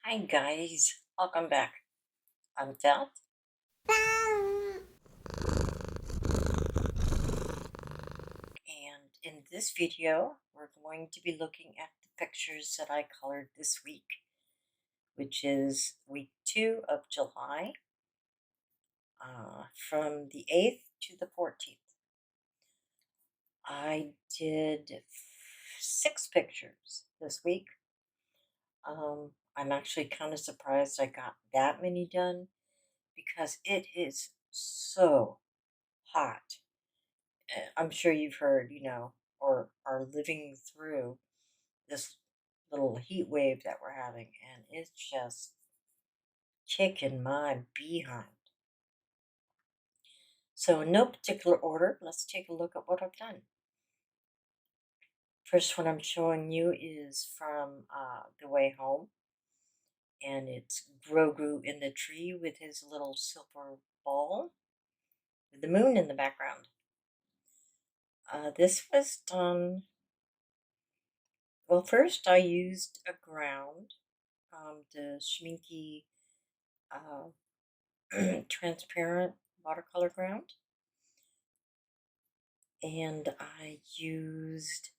Hi guys, welcome back. I'm Kat, and in this video, we're going to be looking at the pictures that I colored this week, which is week 2 of July, from the 8th to the 14th. I did 6 pictures this week. I'm actually kind of surprised I got that many done because it is so hot. I'm sure you've heard, or are living through this little heat wave that we're having, and it's just kicking my behind. So, in no particular order, let's take a look at what I've done. First one I'm showing you is from The Way Home, and it's Grogu in the tree with his little silver ball with the moon in the background. This was done. Well, first I used a ground, the Schminky uh, transparent watercolor ground, and I used,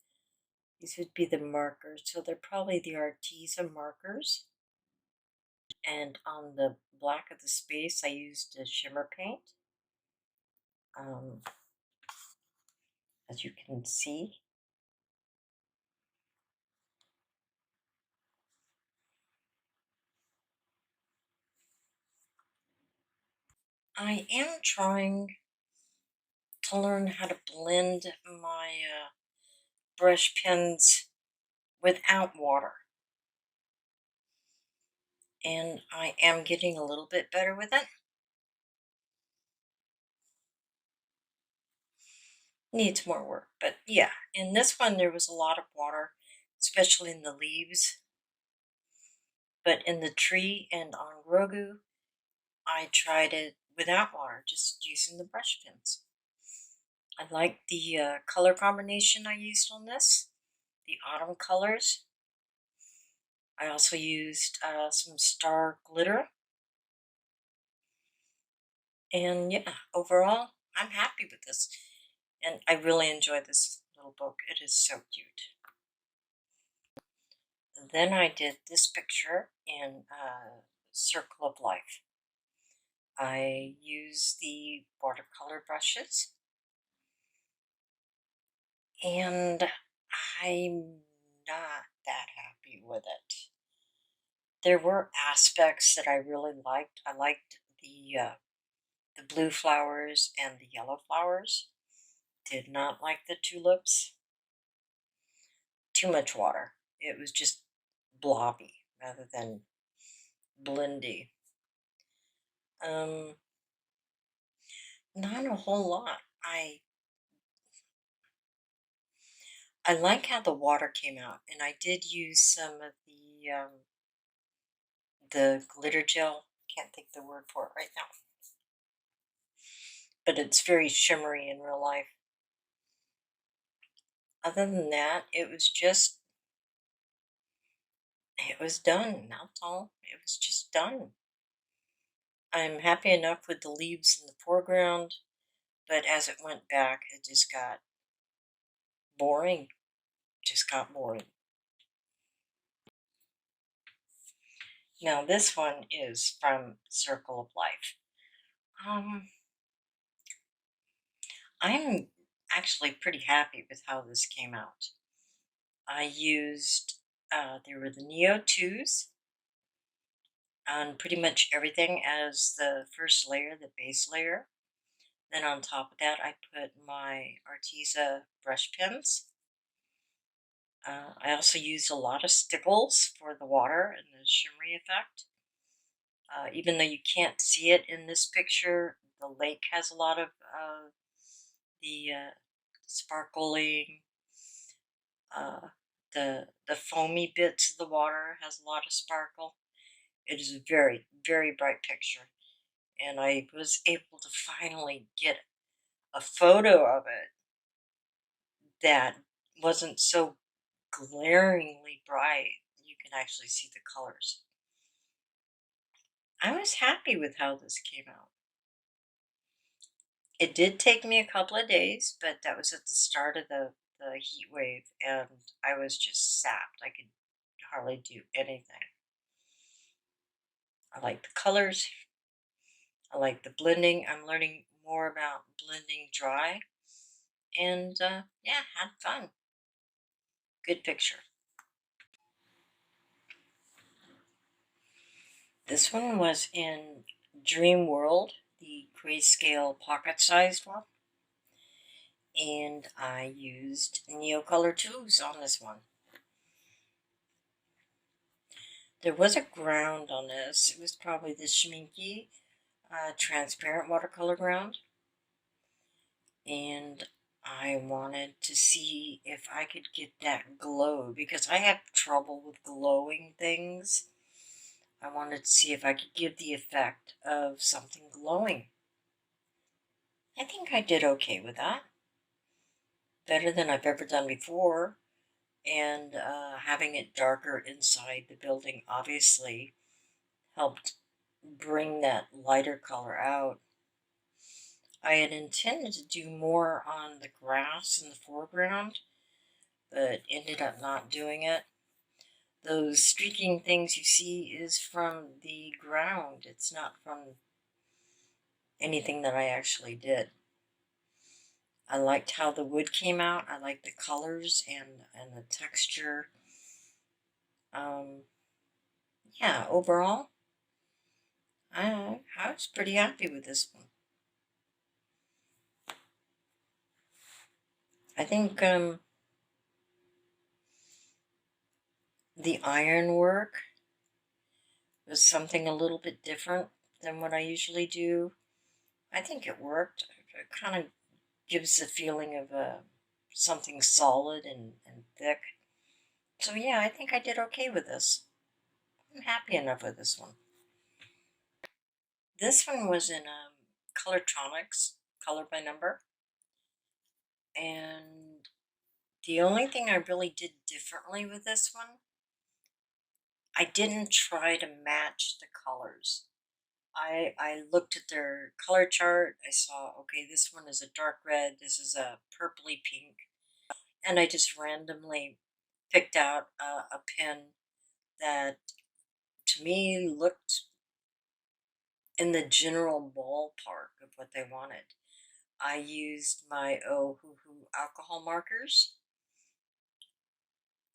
these would be the markers, so they're probably the Arteza markers, and on the black of the space I used a shimmer paint, um, as you can see. I am trying to learn how to blend my brush pens without water, and I am getting a little bit better with it. Needs more work, but yeah, in this one there was a lot of water, especially in the leaves. But in the tree and on Grogu, I tried it without water, just using the brush pens. I like the color combination I used on this, the autumn colors. I also used some star glitter. And yeah, overall, I'm happy with this. And I really enjoy this little book. It is so cute. Then I did this picture in Circle of Life. I used the watercolor brushes, and I'm not that happy with it. There were aspects that I really liked. I liked the blue flowers and the yellow flowers. Did not like the tulips. Too much water. It was just blobby rather than blendy. Um, Not a whole lot. I like how the water came out, and I did use some of the glitter gel. Can't think the word for it right now, but it's very shimmery in real life. Other than that, it was done. That's all. It was just done. I'm happy enough with the leaves in the foreground, but as it went back, it just got boring. Just got boring. Now this one is from Circle of Life. Um, I'm actually pretty happy with how this came out. I used, there were the Neo 2s on pretty much everything as the first layer, the base layer. Then on top of that, I put my Arteza brush pens. I also used a lot of stickles for the water and the shimmery effect. Even though you can't see it in this picture, the lake has a lot of the sparkling, uh, the foamy bits of the water has a lot of sparkle. It is a very, very bright picture, and I was able to finally get a photo of it that wasn't so glaringly bright. You can actually see the colors. I was happy with how this came out. It did take me a couple of days, but that was at the start of the heat wave, and I was just sapped. I could hardly do anything. I like the colors. I like the blending. I'm learning more about blending dry, and yeah, had fun. Good picture. This one was in Dream World, the grayscale pocket-sized one, and I used Neocolor tubes on this one. There was a ground on this. It was probably the Schminky transparent watercolor ground, and I wanted to see if I could get that glow because I have trouble with glowing things. I wanted to see if I could give the effect of something glowing. I think I did okay with that. Better than I've ever done before. And having it darker inside the building obviously helped bring that lighter color out. I had intended to do more on the grass in the foreground, but ended up not doing it. Those streaking things you see is from the ground. It's not from anything that I actually did. I liked how the wood came out. I liked the colors and the texture. Yeah, overall, I was pretty happy with this one. I think the ironwork was something a little bit different than what I usually do. I think it worked. It kind of gives the feeling of something solid and thick. So yeah, I think I did okay with this. I'm happy enough with this one. This one was in Colortronics, color by number, and the only thing I really did differently with this one, I didn't try to match the colors. I looked at their color chart. I saw, okay, this one is a dark red, this is a purpley pink, and I just randomly picked out a pen that to me looked in the general ballpark of what they wanted. I used my Ohuhu alcohol markers.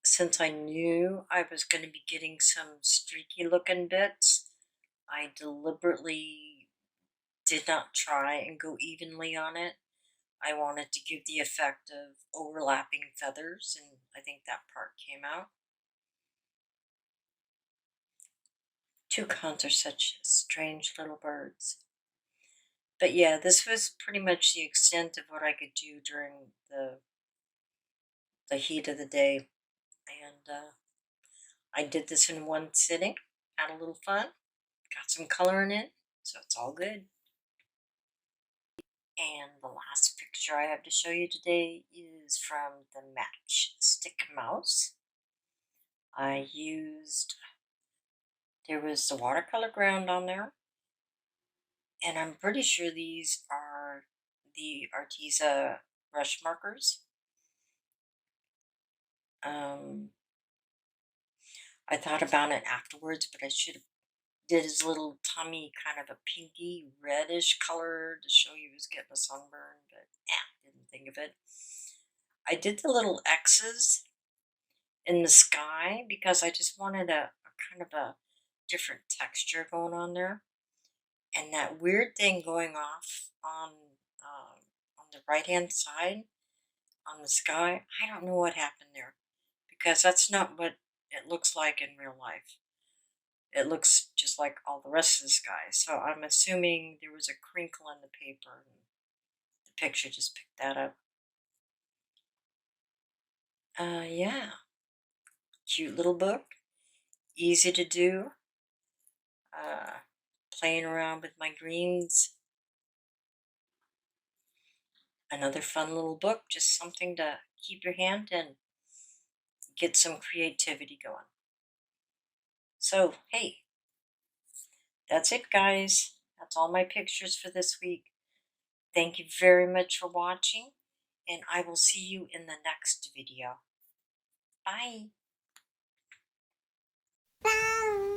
Since I knew I was going to be getting some streaky looking bits, I deliberately did not try and go evenly on it. I wanted to give the effect of overlapping feathers, and I think that part came out. Toucans are such strange little birds. But yeah, this was pretty much the extent of what I could do during the heat of the day. And I did this in one sitting, had a little fun, got some coloring in, so it's all good. And the last picture I have to show you today is from the Matchstick Mouse. I used, there was the watercolor ground on there, and I'm pretty sure these are the Arteza brush markers. Um, I thought about it afterwards, but I should have did his little tummy kind of a pinky reddish color to show he was getting a sunburn, but didn't think of it. I did the little X's in the sky because I just wanted a kind of a different texture going on there. And that weird thing going off on the right hand side on the sky, I don't know what happened there because that's not what it looks like in real life. It looks just like all the rest of the sky. So I'm assuming there was a crinkle in the paper and the picture just picked that up. Yeah, cute little book, easy to do. Uh, Playing around with my greens. Another fun little book, just something to keep your hand and get some creativity going. So, hey, that's it, guys. That's all my pictures for this week. Thank you very much for watching, and I will see you in the next video. Bye. Bye.